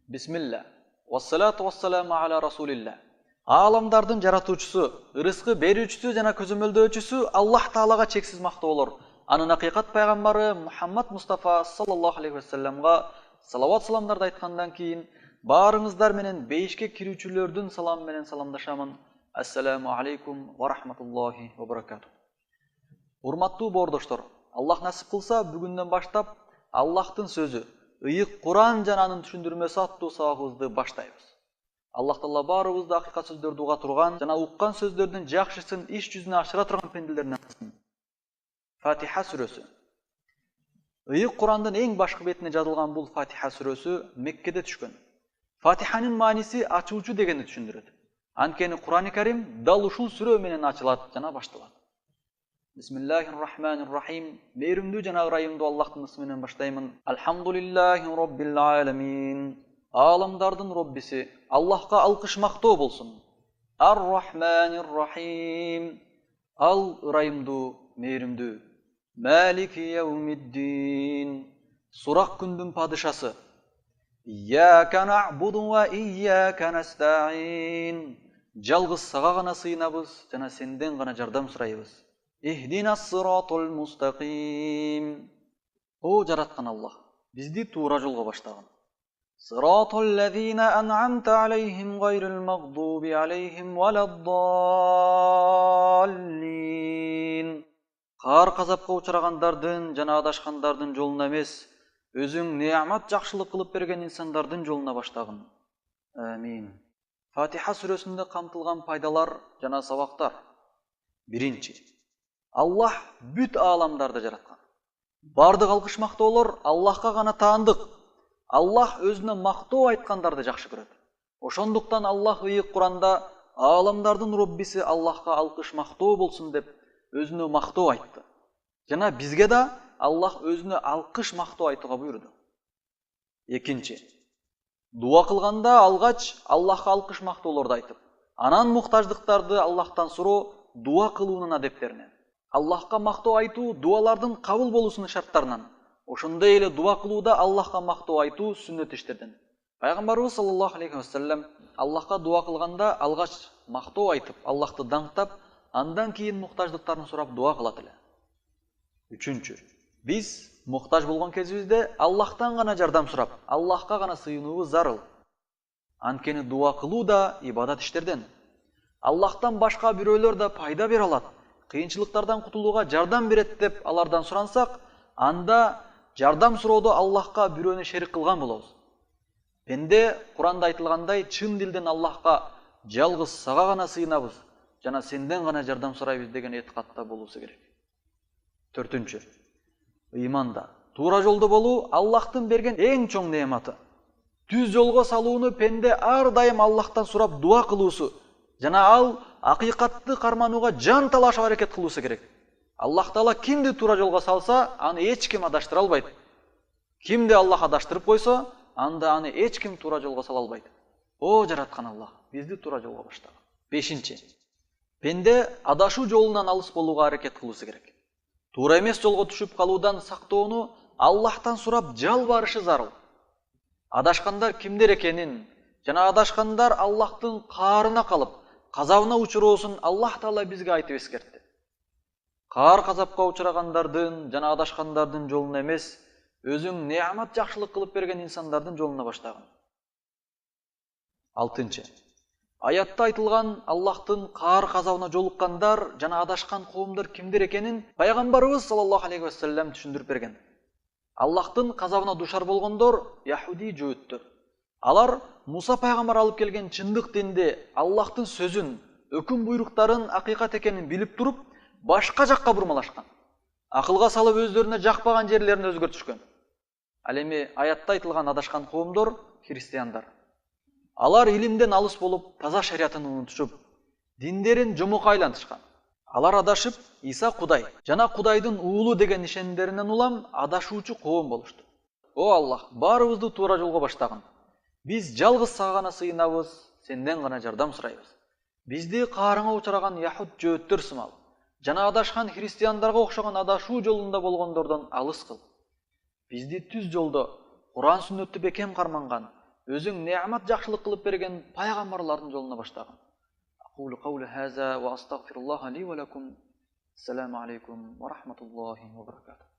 Бисмилля. Вассалату вассаламу аля расулилля. Аламдардын жаратуучусу, ырыскы берүүчүсү жана көзөмөлдөөчүсү Аллах Таалага чексиз мактоолор. Анын акыйкат пайгамбары Мухаммад Мустафа саллаллаху алейхи ва салламга салават саламдарды айткандан кийин баарыңыздар менен бейишке кирүүчүлөрдүн саламы менен саламдашамын. Ассаламу алейкум ва рахматуллахи ва баракату. Урматтуу боордоштор, Аллах насип кылса бүгүндөн баштап Аллахтын сөзү, ыйык Куран жана анын түшүндүрмөсү аттуу сабагыбызды баштайбыз. Аллах Таала баарыбызды акыйкат сөздөрдү уга турган жана уккан сөздөрдүн жакшысын иш жүзүнө ашыра турган пенделерден кылсын. Фатиха сүрөсү. Ыйык Курандын эң башкы бетине жазылган бул Фатиха сүрөсү Меккеде түшкөн. Фатиханын мааниси ачуучу дегенди түшүндүрөт. Анткени Курани Карим дал ушул сүрө менен ачылат жана башталат. Бисмиллахир-рахманир-рахим. Мейримдүү жана ырайымдуу Аллахтын ысмы менен баштаймын. Алхамдулиллахи роббил аламин. Аламдардын Роббиси Аллахка алкыш мактоо болсун. Ар-рахманир-рахим. Ал ырайымдуу, мейримдүү. Малики яумиддин. Сурак күндүн падышасы. Ияка нa'буду ва ияка настаин. Жалгыз сага гана сыйынабыз жана сенден гана жардам сурайбыз. Ихдинас-сиратул мустaqim. О жараткан Аллах, бизди туура жолго баштагын. Сиратул-лазина ан'амта алейхим гайрил магдуби алейхим валаддаллин. Каар казапка учурагандардын жана адашкандардын жолуна эмес, өзүң неамат жакшылык кылып берген инсандардын жолуна баштагын. Амин. Фатиха сүрөсүндө камтылган пайдалар жана сабактар. Биринчи, Аллах бүт аламдарды жараткан. Бардык алкыш мактоолор Аллахка гана таандык. Аллах өзүнө мактоо айткандарды жакшы көрөт. Ошондуктан Аллах ыйык Куранда аламдардын Роббиси Аллахка алкыш мактоо болсун деп өзүнө мактоо айтты. Жана бизге да Аллах өзүнө алкыш мактоо айтууга буйруду. Экинчи, дуа кылганда алгач Аллахка алкыш мактоолорду айтып, анан муктаждыктарды Аллахтан суроо дуа кылуунун адептеринен. Аллахка мактоо айтуу дуалардын кабыл болуусунун шарттарынан. Ошондой эле дуа кылууда Аллахка мактоо айтуу сүннөт иштерден. Пайгамбарыбыз саллаллаху алейхи ва саллям Аллахка дуа кылганда алгач мактоо айтып, Аллахты даңктап, андан кийин муктаждыктарын сурап дуа кылат эле. Үчүнчү, биз муктаж болгон кезибизде Аллахтан гана жардам сурап, Аллахка гана сыйынуубуз зарыл. Анткени дуа кылуу да ибадат иштерден. Аллахтан башка бирөөлөр да пайда бере алат, кыйынчылыктардан кутулууга жардам берет деп алардан сурансак, анда жардам суроодо Аллахка бирөөнү шерик кылган болобуз. Пенде Куранда айтылгандай чын дилден Аллахка жалгыз сага гана сыйынабыз жана сенден гана жардам сурайбыз деген этикатта болуусу керек. Төртүнчү, ыйманда туура жолдо болуу Аллахтын берген эң чоң неаматы. Түз жолго салууну пенде ар дайым Аллахтан сурап дуа кылуусу жана ал акыйкатты карманууга жан талашып аракет кылуусу керек. Аллах Таала кимди туура жолго салса, аны эч ким адаштыра албайт. Кимди Аллах адаштырып койсо, анда аны эч ким туура жолго сала албайт. О жараткан Аллах, бизди туура жолго баштагын. Бешинчи, пенде адашуу жолунан алыс болууга аракет кылуусу керек. Туура эмес жолго түшүп калуудан сактоону Аллахтан сурап жалбарышы зарыл. Адашкандар кимдер экенин жана адашкандар Аллахтын каарына калып, казабына учуроосун Аллах Таала бизге айтып эскертти. Каар казапка учурагандардын жана адашкандардын жолуна эмес, өзүң неамат жакшылык кылып берген инсандардын жолуна баштагын. Алтынчы, аятта айтылган Аллахтын каар казабына жолуккандар жана адашкан коомдор кимдер экенин пайгамбарыбыз саллаллаху алейхи ва саллям түшүндүрүп берген. Аллахтын казабына душар болгондор яхуди жөөттөр. Алар Муса пайгамбар алып келген чындык динде Аллахтын сөзүн, өкүм буйруктарын акыйкат экенин билип туруп, башка жакка бурмалашкан. Акылга салып өздөрүнө жакпаган жерлерин өзгөртүшкөн. Ал эми аятта айтылган адашкан коомдор христиандар. Алар илимден алыс болуп, таза шариатын унутушуп, диндерин жомокко айлантышкан. Алар адашып, Иса Кудай жана Кудайдын уулу деген ишендеринен улам адашуучу коом болушту. О Аллах, баарыбызды туура жолго баштагын. Биз жалгыз сага гана сыйынабыз, сенден гана жардам сурайбыз. Бизди каарыңа учураган яхуд жөөттөр сымал жана адашкан христиандарга окшогон адашуу жолунда болгондордон алыс кыл. Бизди түз жолдо Куран сүннөттү бекем карманган, өзүң неамат жакшылык кылып берген пайгамбарлардын жолуна баштагын. Aqulu qawli hadha wa astaghfirullah li wa lakum. Assalamu alaykum wa rahmatullahi wa barakatuh.